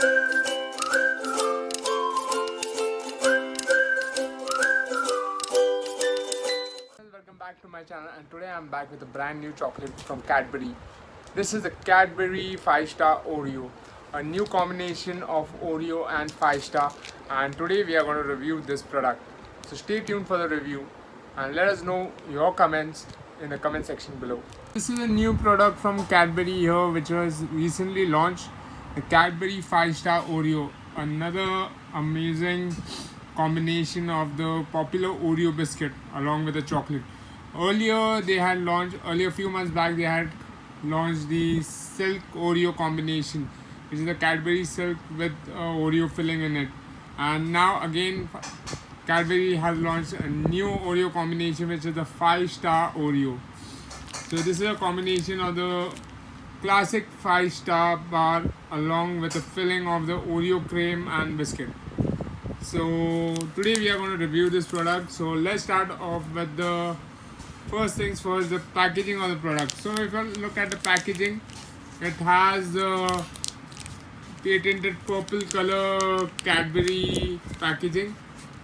Welcome back to my channel, and today I'm back with a brand new chocolate from Cadbury. This is the Cadbury 5-star Oreo, a new combination of Oreo and 5-star, and today we are going to review this product. So stay tuned for the review and let us know your comments in the comment section below. This is a new product from Cadbury here which was recently launched, the Cadbury 5-star Oreo, another amazing combination of the popular Oreo biscuit along with the chocolate. Earlier a few months back they had launched the Silk Oreo combination, which is the Cadbury Silk with Oreo filling in it. And now again Cadbury has launched a new Oreo combination, which is the 5-star Oreo. So this is a combination of the classic 5-star bar along with the filling of the Oreo cream and biscuit. So today we are going to review this product. So let's start off with the first things first, the packaging of the product. So if you look at the packaging, it has the patented purple color Cadbury packaging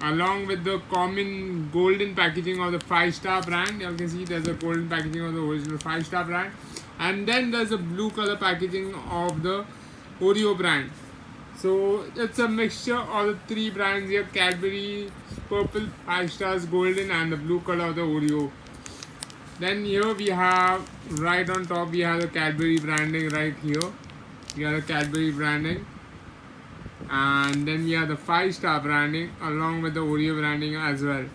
along with the common golden packaging of the 5-star brand. You can see there's a golden packaging of the original 5-star brand, and then there's a blue color packaging of the Oreo brand. So it's a mixture of the three brands here: Cadbury, purple, 5 stars, golden, and the blue color of the Oreo. Then here we have, right on top, we have the Cadbury branding right here. We have the Cadbury branding, and then we have the 5-star branding along with the Oreo branding as well.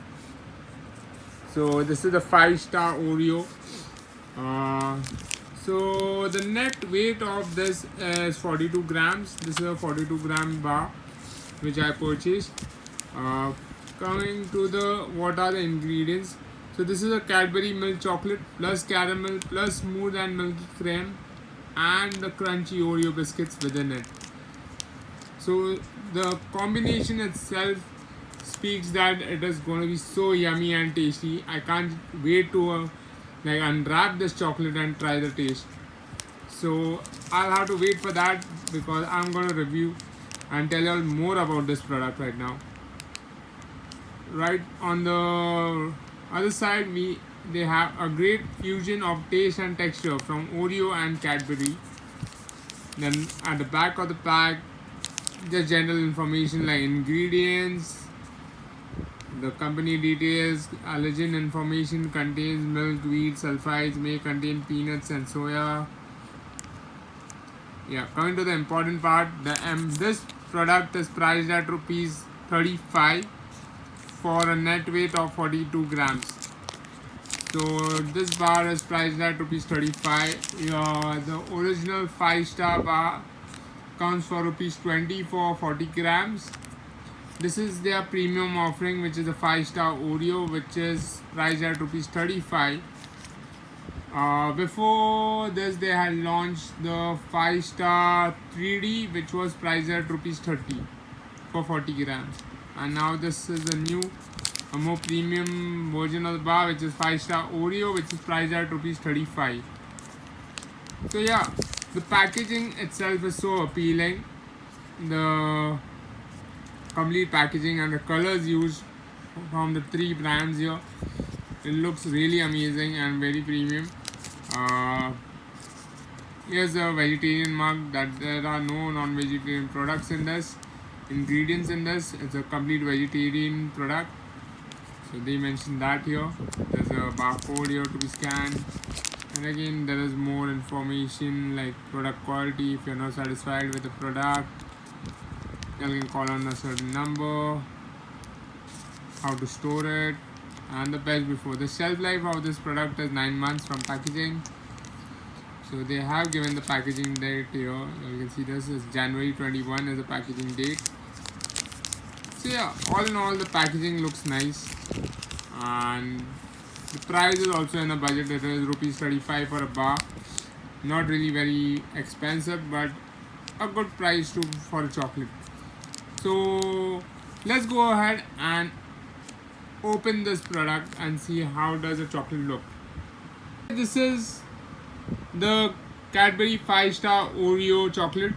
So this is the 5-star Oreo. So the net weight of this is 42 grams. This is a 42 gram bar which I purchased. Coming to the what are the ingredients. So this is a Cadbury milk chocolate plus caramel plus smooth and milky cream and the crunchy Oreo biscuits within it. So the combination itself speaks that it is going to be so yummy and tasty. I can't wait to unwrap this chocolate and try the taste. So I'll have to wait for that because I'm going to review and tell you all more about this product right now. Right on the other side, they have a great fusion of taste and texture from Oreo and Cadbury. Then at the back of the pack, just general information like ingredients, the company details, allergen information, contains milk, wheat, sulfides, may contain peanuts and soya. Yeah, coming to the important part, this product is priced at rupees 35 for a net weight of 42 grams. So this bar is priced at rupees 35. The original 5-star bar comes for rupees 20 for 40 grams. This is their premium offering, which is the 5-star Oreo, which is priced at rupees 35. Before this, they had launched the 5-star 3D, which was priced at rupees 30 for 40 grams. And now this is a more premium version of the bar, which is 5-star Oreo, which is priced at rupees 35. So yeah, the packaging itself is so appealing. The complete packaging and the colors used from the three brands here, it looks really amazing and very premium. Here's a vegetarian mug that there are no non-vegetarian products in this, ingredients in this. It's a complete vegetarian product, so they mentioned that here. There's a barcode here to be scanned, and again there is more information like product quality. If you're not satisfied with the product, you can call on a certain number, how to store it, and the best before. The shelf life of this product is 9 months from packaging. So they have given the packaging date here. You can see this is January 21 as the packaging date. So yeah, all in all the packaging looks nice, and the price is also in a budget. It is rupees 35 for a bar. Not really very expensive, but a good price for a chocolate. So let's go ahead and open this product and see how does the chocolate look. This is the Cadbury 5-star Oreo chocolate.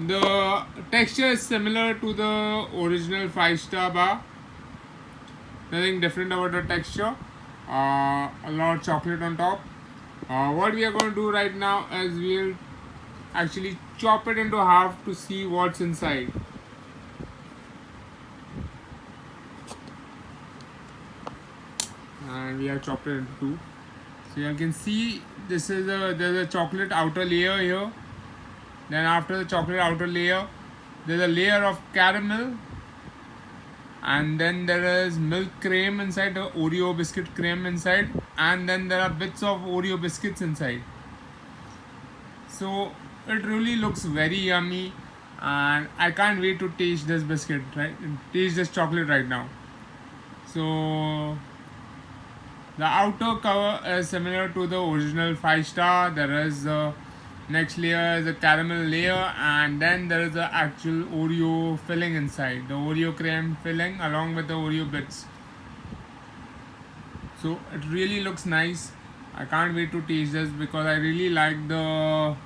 The texture is similar to the original 5-star bar. Nothing different about the texture. A lot of chocolate on top. What we are going to do right now is we'll actually chop it into half to see what's inside. And we have chopped it into two. So you can see there's a chocolate outer layer here. Then after the chocolate outer layer, there's a layer of caramel, and then there is milk cream inside, the Oreo biscuit cream inside, and then there are bits of Oreo biscuits inside. So it really looks very yummy, and I can't wait to taste this biscuit, right? Taste this chocolate right now. So the outer cover is similar to the original 5-star. There is the next layer is a caramel layer, and then there is the actual Oreo filling inside, the Oreo cream filling along with the Oreo bits. So it really looks nice. I can't wait to taste this because I really like the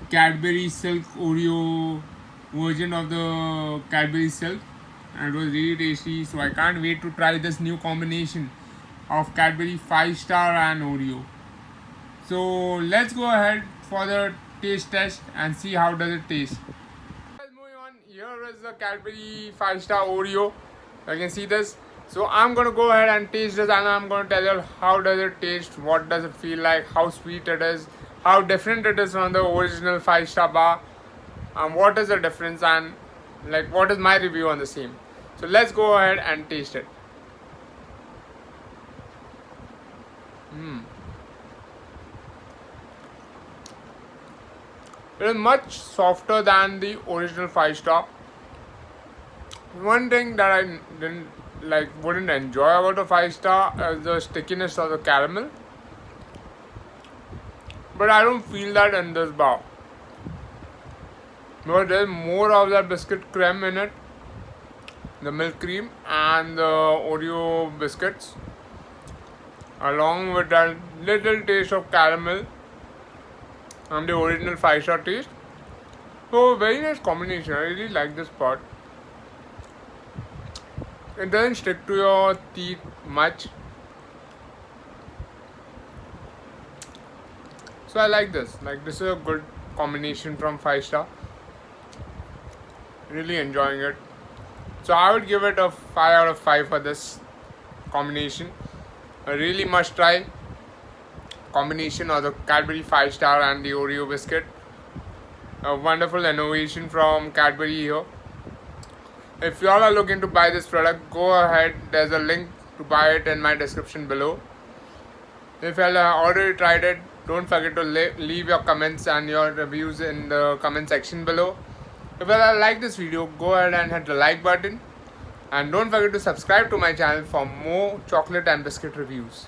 Cadbury Silk Oreo version of the Cadbury Silk, and it was really tasty. So I can't wait to try this new combination of Cadbury 5-star and Oreo. So let's go ahead for the taste test and see how does it taste. Moving on, here is the Cadbury 5-star Oreo. You can see this. So I'm going to go ahead and taste this, and I'm going to tell you how does it taste, what does it feel like, how sweet it is, how different it is from the original 5-star bar, and what is the difference, and like what is my review on the same. So let's go ahead and taste it. It is much softer than the original 5-star. One thing that I wouldn't enjoy about the 5-star is the stickiness of the caramel. But I don't feel that in this bar. But there's more of that biscuit cream in it, the milk cream and the Oreo biscuits, along with that little taste of caramel and the original 5-star taste. So very nice combination. I really like this part. It doesn't stick to your teeth much. So I like this. Like, this is a good combination from 5-star. Really enjoying it. So I would give it a 5 out of 5 for this combination. A really must try combination of the Cadbury 5-star and the Oreo biscuit. A wonderful innovation from Cadbury here. If you all are looking to buy this product, go ahead. There's a link to buy it in my description below. If you all have already tried it, don't forget to leave your comments and your reviews in the comment section below. If you all like this video, go ahead and hit the like button. And don't forget to subscribe to my channel for more chocolate and biscuit reviews.